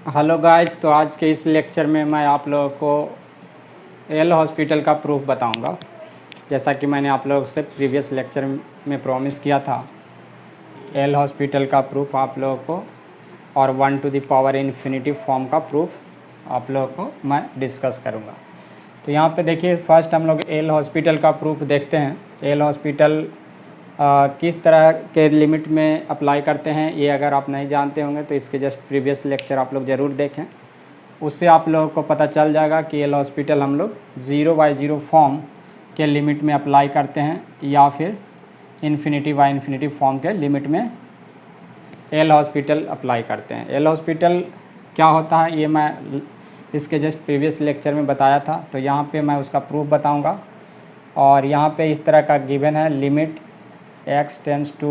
Hello guys, तो आज के इस लेक्चर में मैं आप लोगों को एल हॉस्पिटल का प्रूफ बताऊंगा। जैसा कि मैंने आप लोगों से प्रीवियस लेक्चर में प्रॉमिस किया था, एल हॉस्पिटल का प्रूफ आप लोगों को और 1 to the power infinity form का प्रूफ आप लोगों को मैं डिस्कस करूंगा। तो यहाँ पे देखिए, फर्स्ट हम लोग एल हॉस्पिटल का प्रूफ देखते हैं। एल हॉस्पिटल किस तरह के लिमिट में अप्लाई करते हैं, ये अगर आप नहीं जानते होंगे तो इसके जस्ट प्रीवियस लेक्चर आप लोग ज़रूर देखें। उससे आप लोगों को पता चल जाएगा कि एल हॉस्पिटल हम लोग 0/0 फॉर्म के लिमिट में अप्लाई करते हैं या फिर इन्फिनिटी बाई इन्फिनिटी फॉर्म के लिमिट में एल हॉस्पिटल अप्लाई करते हैं। एल हॉस्पिटल क्या होता है ये मैं इसके जस्ट प्रीवियस लेक्चर में बताया था, तो यहाँ पे मैं उसका प्रूफ बताऊँगा। और यहाँ पे इस तरह का गिवन है, limit x tends to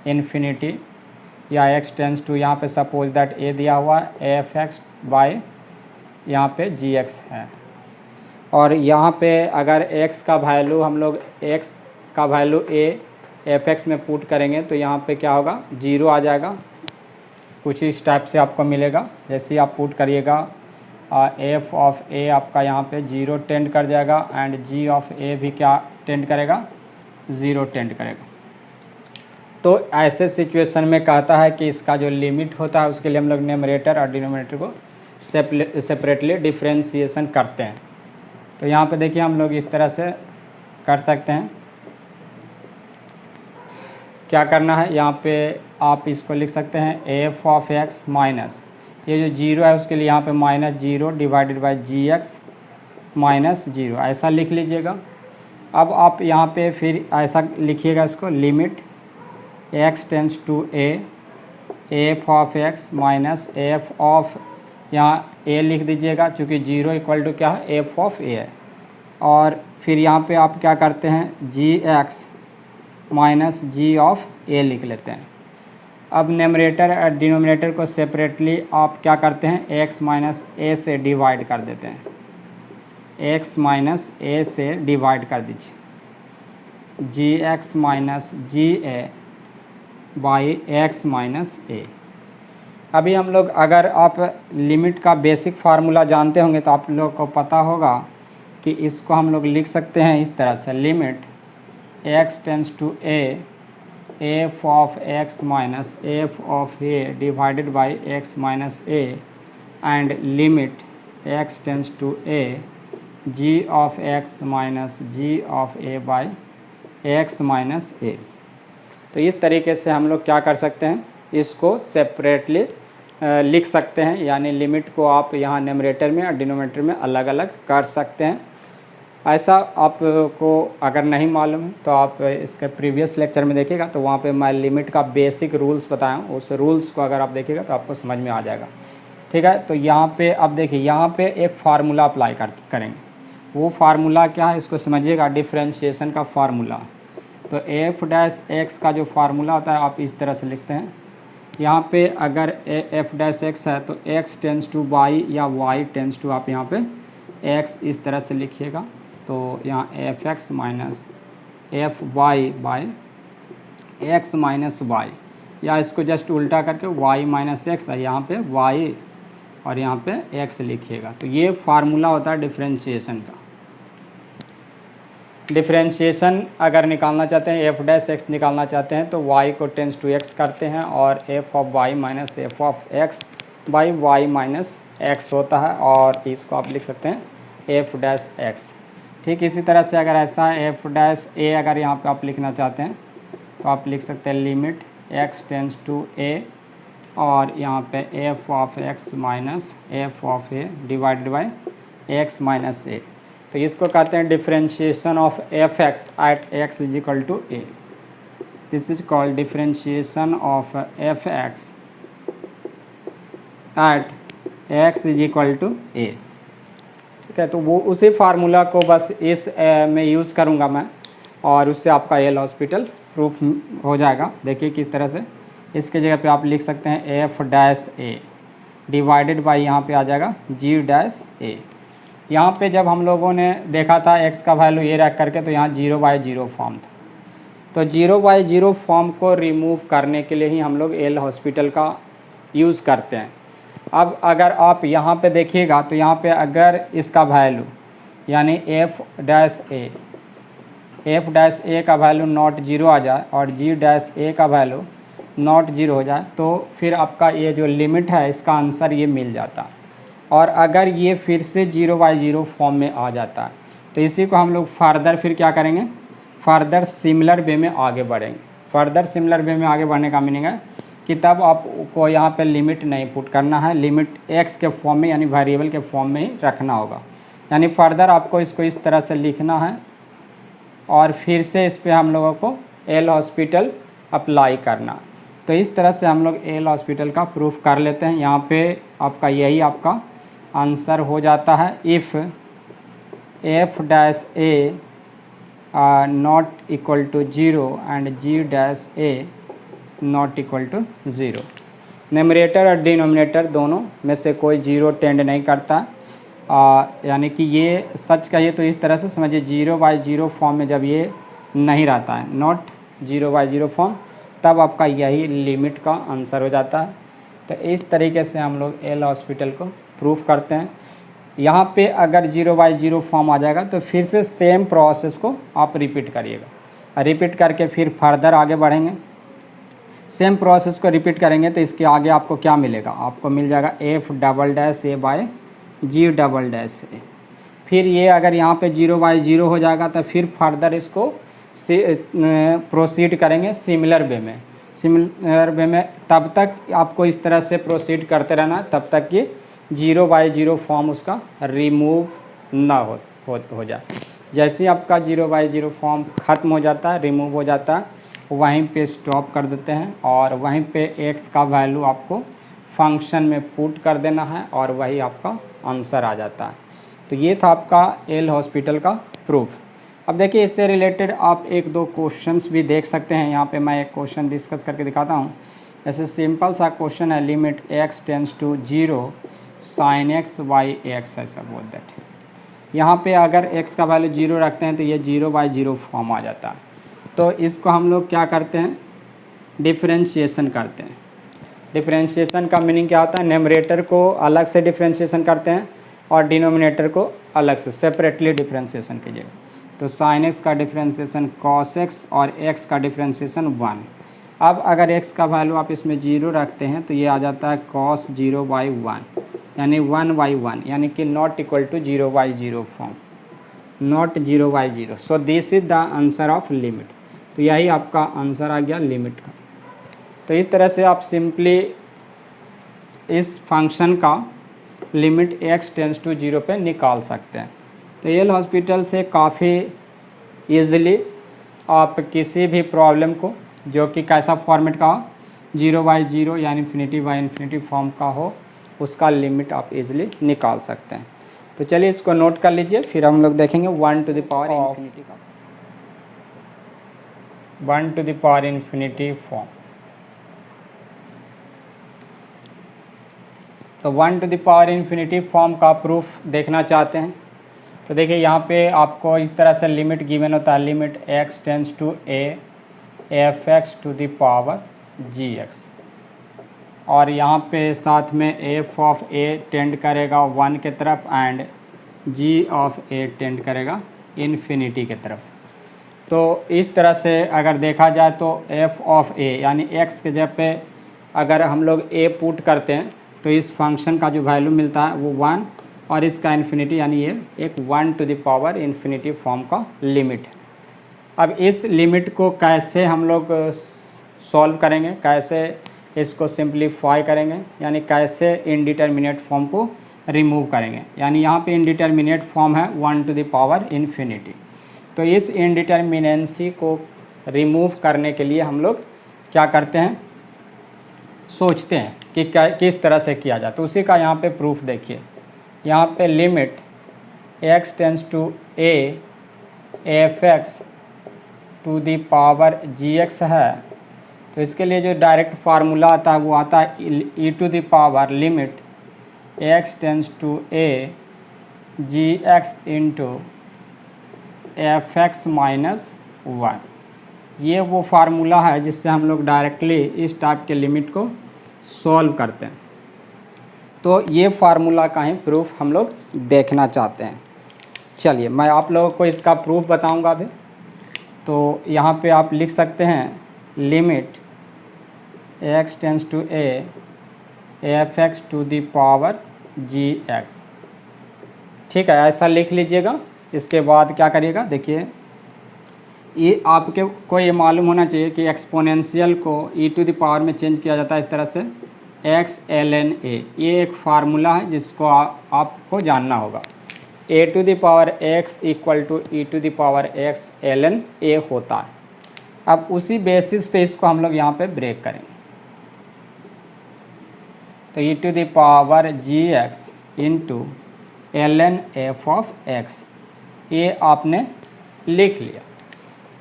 infinity या x टेंस टू, यहाँ पे सपोज दैट a दिया हुआ है f(x) बाय यहाँ पे gx है। और यहाँ पे अगर x का वैल्यू हम लोग x का वैल्यू a f(x) में पुट करेंगे तो यहाँ पे क्या होगा, 0 आ जाएगा। कुछ इस टाइप से आपको मिलेगा। जैसे ही आप पुट करिएगा f ऑफ a आपका यहाँ पे 0 टेंड कर जाएगा एंड g ऑफ a भी क्या टेंड करेगा, 0 टेंड करेगा। तो ऐसे सिचुएशन में कहता है कि इसका जो लिमिट होता है उसके लिए हम लोग न्यूमरेटर और डिनोमिनेटर को सेपरेटली डिफरेंशिएशन करते हैं। तो यहाँ पे देखिए हम लोग इस तरह से कर सकते हैं। क्या करना है, यहाँ पे आप इसको लिख सकते हैं f ऑफ x माइनस ये जो 0 है उसके लिए यहाँ पे -0 डिवाइडेड बाई gx -0 ऐसा लिख लीजिएगा। अब आप यहाँ पे फिर ऐसा लिखिएगा इसको, limit x tends to a f of x minus f of, यहाँ a लिख दीजिएगा चूँकि 0 इक्वल टू क्या है, f ऑफ a है। और फिर यहाँ पे आप क्या करते हैं, gx minus g of a लिख लेते हैं। अब न्यूमरेटर और डिनोमिनेटर को सेपरेटली आप क्या करते हैं, x माइनस a से डिवाइड कर देते हैं। x माइनस a से डिवाइड कर दीजिए, gx minus ga by x minus a। अभी हम लोग अगर आप लिमिट का बेसिक फार्मूला जानते होंगे तो आप लोग को पता होगा कि इसको हम लोग लिख सकते हैं इस तरह से, limit x tends to a f of x minus f of a divided by x minus a and limit x tends to a g of x minus g of a by x minus a। तो इस तरीके से हम लोग क्या कर सकते हैं, इसको सेपरेटली लिख सकते हैं। यानी लिमिट को आप यहाँ न्यूमरेटर में और डिनोमिनेटर में अलग अलग कर सकते हैं। ऐसा आपको अगर नहीं मालूम है तो आप इसके प्रीवियस लेक्चर में देखिएगा, तो वहाँ पे मैं लिमिट का बेसिक रूल्स बताया हूँ। उस रूल्स को अगर आप देखिएगा तो आपको समझ में आ जाएगा। ठीक है, तो यहाँ पे अब देखिए, यहाँ पे एक फार्मूला अप्लाई करेंगे। वो फार्मूला क्या है इसको समझिएगा, डिफरेंशिएशन का फार्मूला। तो f' का जो फार्मूला होता है आप इस तरह से लिखते हैं। यहाँ पे अगर f' है तो x टेंस टू y या y टेंस टू, आप यहाँ पे x इस तरह से लिखिएगा। तो यहाँ f(x) minus f(y) by x minus y, या इसको जस्ट उल्टा करके y माइनस x है, यहाँ पे y और यहाँ पे x लिखिएगा। तो ये फार्मूला होता है डिफरेंशिएशन का। डिफरेंशिएशन अगर निकालना चाहते हैं, f' निकालना चाहते हैं तो y को टेंस टू x करते हैं और f of y minus f of x by y minus x होता है, और इसको आप लिख सकते हैं f'(x). ठीक इसी तरह से अगर ऐसा f'(a) अगर यहाँ पे आप लिखना चाहते हैं तो आप लिख सकते हैं limit x tends to a और यहाँ पे f of x minus f of a divided by x minus a। तो इसको कहते हैं differentiation of f(x) at x is equal to a। This is called differentiation of f(x) at x is equal to a। ठीक है, तो वो उसी formula को बस इस में यूज़ करूँगा मैं, और उससे आपका एल हॉस्पिटल प्रूफ हो जाएगा। देखिए किस तरह से, इसके जगह पे आप लिख सकते हैं f'(a) डिवाइडेड बाई यहाँ पे आ जाएगा g'(a). यहाँ पे जब हम लोगों ने देखा था x का वैल्यू ये रख करके, तो यहाँ 0/0 फॉर्म था। तो 0/0 फॉर्म को रिमूव करने के लिए ही हम लोग एल हॉस्पिटल का यूज़ करते हैं। अब अगर आप यहाँ पे देखिएगा तो यहाँ पे अगर इसका वैल्यू यानी एफ डैश ए का वैल्यू नॉट जीरो आ जाए और जी डैश ए का वैल्यू नॉट जीरो हो जाए तो फिर आपका ये जो लिमिट है इसका आंसर ये मिल जाता है। और अगर ये फिर से 0/0 फॉर्म में आ जाता है तो इसी को हम लोग फर्दर फिर क्या करेंगे, फर्दर सिमिलर वे में आगे बढ़ेंगे। फर्दर सिमिलर वे में आगे बढ़ने का मीनिंग है कि तब आपको यहाँ पे लिमिट नहीं पुट करना है, लिमिट एक्स के फॉर्म में यानी वेरिएबल के फॉर्म में ही रखना होगा। यानी फर्दर आपको इसको इस तरह से लिखना है और फिर से इस पर हम लोगों को एल हॉस्पिटल अप्लाई करना। तो इस तरह से हम लोग एल हॉस्पिटल का प्रूफ कर लेते हैं। यहाँ पे आपका यही आपका आंसर हो जाता है। If f dash a not equal to 0 and g dash a not equal to 0। Numerator और डिनोमिनेटर दोनों में से कोई 0 टेंड नहीं करता। यानी कि ये सच कहिए तो इस तरह से समझिए 0/0 फॉर्म में जब ये नहीं रहता है, नॉट 0/0 फॉर्म, तब आपका यही लिमिट का आंसर हो जाता है। तो इस तरीके से हम लोग एल हॉस्पिटल को प्रूफ करते हैं। यहाँ पे अगर 0/0 फॉर्म आ जाएगा तो फिर से सेम प्रोसेस को आप रिपीट करिएगा। रिपीट करके फिर फर्दर आगे बढ़ेंगे। सेम प्रोसेस को रिपीट करेंगे तो इसके आगे आपको क्या मिलेगा, आपको मिल जाएगा एफ डबल डैश ए बाय जी डबल डैश ए। फिर ये अगर यहाँ पे 0/0 हो जाएगा तो फिर फर्दर इसको प्रोसीड करेंगे सिमिलर वे में। सिमिलर वे में तब तक आपको इस तरह से प्रोसीड करते रहना तब तक कि 0/0 फॉर्म उसका रिमूव ना हो जाए। जैसे ही आपका 0/0 फॉर्म ख़त्म हो जाता है, रिमूव हो जाता है, वहीं पे स्टॉप कर देते हैं और वहीं पे x का वैल्यू आपको फंक्शन में पुट कर देना है और वही आपका आंसर आ जाता है। तो ये था आपका एल हॉस्पिटल का प्रूफ। अब देखिए इससे रिलेटेड आप एक दो क्वेश्चंस भी देख सकते हैं। यहाँ पे मैं एक क्वेश्चन डिस्कस करके दिखाता हूँ। ऐसे सिंपल सा क्वेश्चन है, limit x tends to 0 sin x by x, ऐसा बोल दैट। यहाँ पे अगर x का वैल्यू 0 रखते हैं तो ये 0/0 फॉर्म आ जाता है। तो इसको हम लोग क्या करते हैं, डिफरेंशिएशन करते हैं। डिफरेंशिएशन का मीनिंग क्या होता है, न्यूमरेटर को अलग से डिफरेंशिएशन करते हैं और डिनोमिनेटर को अलग से सेपरेटली डिफरेंशिएशन कीजिएगा। तो sin x का डिफरेंशिएशन cos x और x का डिफरेंशिएशन 1। अब अगर x का वैल्यू आप इसमें 0 रखते हैं तो ये आ जाता है cos 0/1 यानी 1/1, यानी कि not equal to 0/0 form, not 0/0। So this is the answer of limit. तो यही आपका आंसर आ गया लिमिट का। तो इस तरह से आप सिंपली इस फंक्शन का लिमिट x टेंड्स टू 0 पे निकाल सकते हैं। तो एल हॉस्पिटल से काफ़ी ईज़िली आप किसी भी प्रॉब्लम को जो कि कैसा फॉर्मेट का हो, 0/0 यानी ∞/∞ फॉर्म का हो, उसका लिमिट आप इजीली निकाल सकते हैं। तो चलिए इसको नोट कर लीजिए, फिर हम लोग देखेंगे 1 टू द पावर इन्फिनिटी का 1 to the power infinity form. तो 1 to the power infinity form का प्रूफ देखना चाहते हैं तो देखिए यहाँ पे आपको इस तरह से लिमिट गिवन होता है, limit x tends to a f(x) to the power gx, और यहाँ पे साथ में f ऑफ a टेंड करेगा 1 के तरफ and g of a tend करेगा इन्फिनिटी के तरफ। तो इस तरह से अगर देखा जाए तो f ऑफ a यानी x के जगह पे अगर हम लोग a पुट करते हैं तो इस फंक्शन का जो वैल्यू मिलता है वो 1 और इसका इन्फिनिटी यानी ये एक 1 to the power infinity form का लिमिट है। अब इस लिमिट को कैसे हम लोग सॉल्व करेंगे, कैसे इसको सिंप्लीफाई करेंगे, यानी कैसे इनडिटर्मिनेट फॉर्म को रिमूव करेंगे। यानी यहाँ पे इनडिटर्मिनेट फॉर्म है 1 टू द पावर इन्फिनिटी। तो इस इनडिटर्मिनेंसी को रिमूव करने के लिए हम लोग क्या करते हैं, सोचते हैं कि किस तरह से किया जाए। तो उसी का यहाँ पे प्रूफ देखिए। यहाँ पे limit x tends to a f(x) to the power gx है। तो इसके लिए जो डायरेक्ट फार्मूला आता है वो आता है e to the power limit x tends to a gx into f(x) minus 1। ये वो फार्मूला है जिससे हम लोग डायरेक्टली इस टाइप के लिमिट को सॉल्व करते हैं। तो ये फार्मूला का ही प्रूफ हम लोग देखना चाहते हैं। चलिए मैं आप लोगों को इसका प्रूफ बताऊंगा अभी। तो यहाँ पे आप लिख सकते हैं limit x tends to a f(x) to the power gx। ठीक है, ऐसा लिख लीजिएगा। इसके बाद क्या करिएगा, देखिए ये आपके को ये मालूम होना चाहिए कि एक्सपोनेंशियल को e टू द पावर में चेंज किया जाता है इस तरह से x ln a। ये एक फार्मूला है जिसको आपको जानना होगा। a to the power x equal to e to the power x ln a होता है। अब उसी बेसिस पे इसको हम लोग यहाँ पे ब्रेक करेंगे। तो e to the power gx into ln f of x, ये आपने लिख लिया।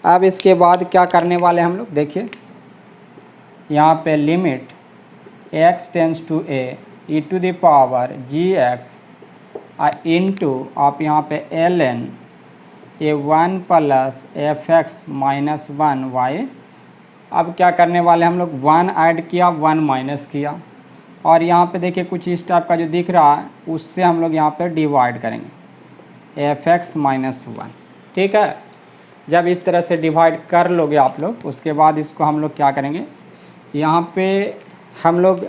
अब इसके बाद क्या करने वाले हम लोग, देखिए यहाँ पे limit x tends to a e to the power gx into आप यहाँ पे ln ये 1 प्लस f(x) माइनस 1y। अब क्या करने वाले हम लोग, 1 ऐड किया 1 माइनस किया, और यहाँ पे देखिए कुछ इस टाइप का जो दिख रहा है उससे हम लोग यहाँ पे डिवाइड करेंगे f(x) माइनस 1। ठीक है, जब इस तरह से डिवाइड कर लोगे आप लोग, उसके बाद इसको हम लोग क्या करेंगे, यहाँ पे हम लोग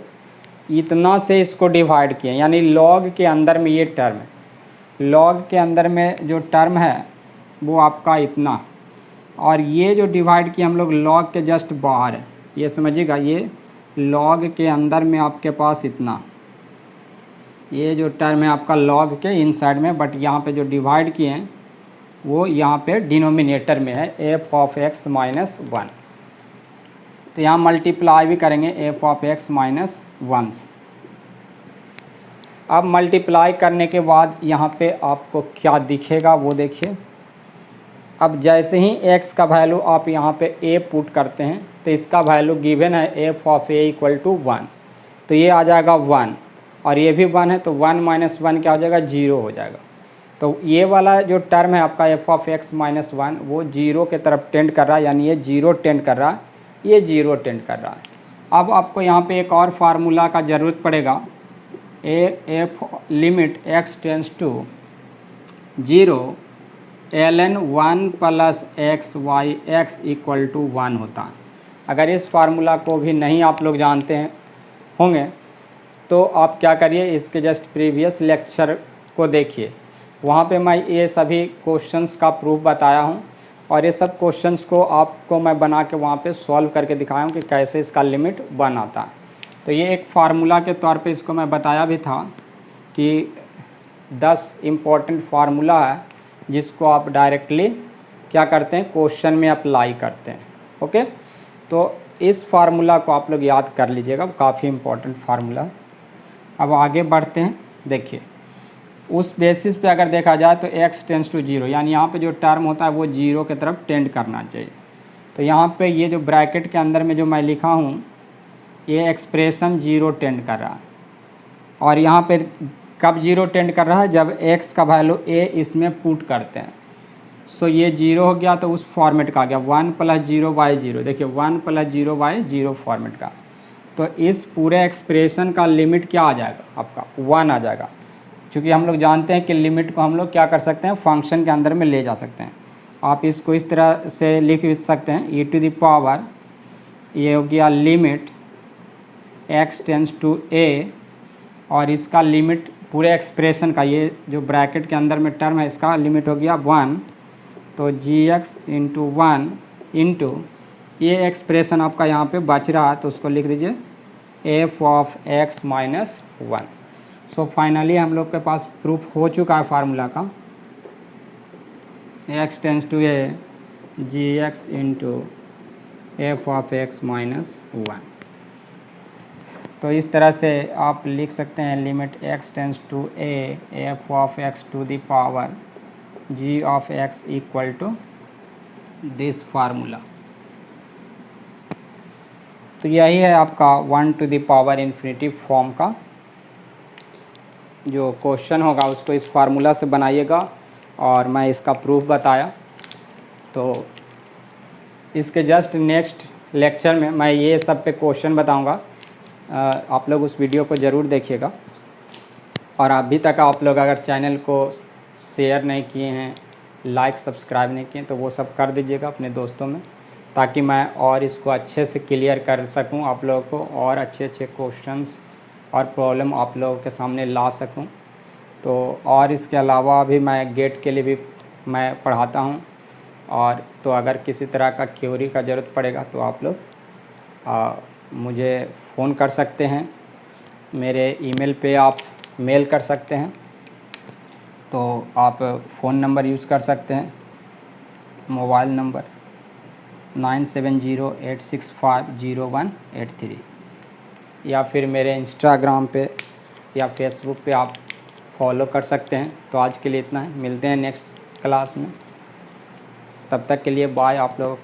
इतना से इसको डिवाइड किए, यानी लॉग के अंदर में ये टर्म है, लॉग के अंदर में जो टर्म है वो आपका इतना, और ये जो डिवाइड किया हम लोग लॉग के जस्ट बाहर है, ये समझिएगा। ये लॉग के अंदर में आपके पास इतना, ये जो टर्म है आपका लॉग के इनसाइड में, बट यहाँ पे जो डिवाइड किए हैं वो यहाँ पे डिनोमिनेटर में है f ऑफ x माइनस 1। तो यहाँ मल्टीप्लाई भी करेंगे f ऑफ x माइनस 1 से। अब मल्टीप्लाई करने के बाद यहाँ पे आपको क्या दिखेगा वो देखिए। अब जैसे ही x का वैल्यू आप यहाँ पे a पुट करते हैं तो इसका वैल्यू गिवन है f of a equal to 1, तो ये आ जाएगा 1, और ये भी 1 है, तो 1 माइनस 1 क्या हो जाएगा, 0 हो जाएगा। तो ये वाला जो टर्म है आपका f ऑफ x माइनस 1 वो 0 के तरफ टेंड कर रहा है, यानी ये 0 टेंड कर रहा है, ये 0 टेंड कर रहा है। अब आपको यहाँ पे एक और फार्मूला का ज़रूरत पड़ेगा, f limit x tends to 0 ln 1 plus x y x equal to 1 होता है। अगर इस फार्मूला को भी नहीं आप लोग जानते हैं होंगे तो आप क्या करिए, इसके जस्ट प्रीवियस लेक्चर को देखिए, वहाँ पे मैं ये सभी क्वेश्चंस का प्रूफ बताया हूँ, और ये सब क्वेश्चंस को आपको मैं बना के वहाँ पे सॉल्व करके दिखाया हूँ कि कैसे इसका लिमिट 1 आता है। तो ये एक फार्मूला के तौर पे इसको मैं बताया भी था कि 10 इम्पोर्टेंट फार्मूला है जिसको आप डायरेक्टली क्या करते हैं, क्वेश्चन में अप्लाई करते हैं। ओके, तो इस फार्मूला को आप लोग याद कर लीजिएगा, काफ़ी इम्पोर्टेंट फार्मूला है। अब आगे बढ़ते हैं। देखिए उस बेसिस पे अगर देखा जाए तो x टेंस टू 0, यानी यहाँ पे जो टर्म होता है वो 0 की तरफ टेंड करना चाहिए। तो यहाँ पे ये जो ब्रैकेट के अंदर में जो मैं लिखा हूँ ये एक्सप्रेशन 0 टेंड कर रहा है, और यहाँ पे कब 0 टेंड कर रहा है, जब x का वैल्यू a इसमें पुट करते हैं। सो ये 0 हो गया, तो उस फॉर्मेट का आ गया 1 प्लस 0 बाई 0। देखिए 1 प्लस 0 बाई 0 फॉर्मेट का, तो इस पूरे एक्सप्रेशन का लिमिट क्या आ जाएगा, आपका 1 आ जाएगा। क्योंकि हम लोग जानते हैं कि लिमिट को हम लोग क्या कर सकते हैं, फंक्शन के अंदर में ले जा सकते हैं। आप इसको इस तरह से लिख सकते हैं, e टू द पावर ये हो गया limit x tends to a, और इसका लिमिट पूरे एक्सप्रेशन का, ये जो ब्रैकेट के अंदर में टर्म है इसका लिमिट हो गया 1, तो gx इंटू 1 इंटू ये एक्सप्रेशन आपका यहाँ पे बच रहा है, तो उसको लिख दीजिए f of x minus 1। So finally हम लोग के पास प्रूफ हो चुका है फार्मूला का, x tends to a gx into f of x minus 1। तो इस तरह से आप लिख सकते हैं limit x tends to a f of x to the power g of x equal to this formula. तो यही है आपका 1 to the power infinity form का जो क्वेश्चन होगा, उसको इस फार्मूला से बनाइएगा, और मैं इसका प्रूफ बताया। तो इसके जस्ट नेक्स्ट लेक्चर में मैं ये सब पे क्वेश्चन बताऊंगा, आप लोग उस वीडियो को ज़रूर देखिएगा। और अभी तक आप लोग अगर चैनल को शेयर नहीं किए हैं, लाइक सब्सक्राइब नहीं किए, तो वो सब कर दीजिएगा अपने दोस्तों में, ताकि मैं और इसको अच्छे से क्लियर कर सकूं आप लोगों को, और अच्छे अच्छे क्वेश्चंस और प्रॉब्लम आप लोगों के सामने ला सकूं। तो और इसके अलावा भी मैं गेट के लिए भी मैं पढ़ाता हूं, और तो अगर किसी तरह का क्वेरी का ज़रूरत पड़ेगा तो आप लोग मुझे फ़ोन कर सकते हैं, मेरे ईमेल पे आप मेल कर सकते हैं, तो आप फ़ोन नंबर यूज़ कर सकते हैं, मोबाइल नंबर 9708650183, या फिर मेरे इंस्टाग्राम पे या फेसबुक पे आप फॉलो कर सकते हैं। तो आज के लिए इतना है, मिलते हैं नेक्स्ट क्लास में, तब तक के लिए बाय आप लोग।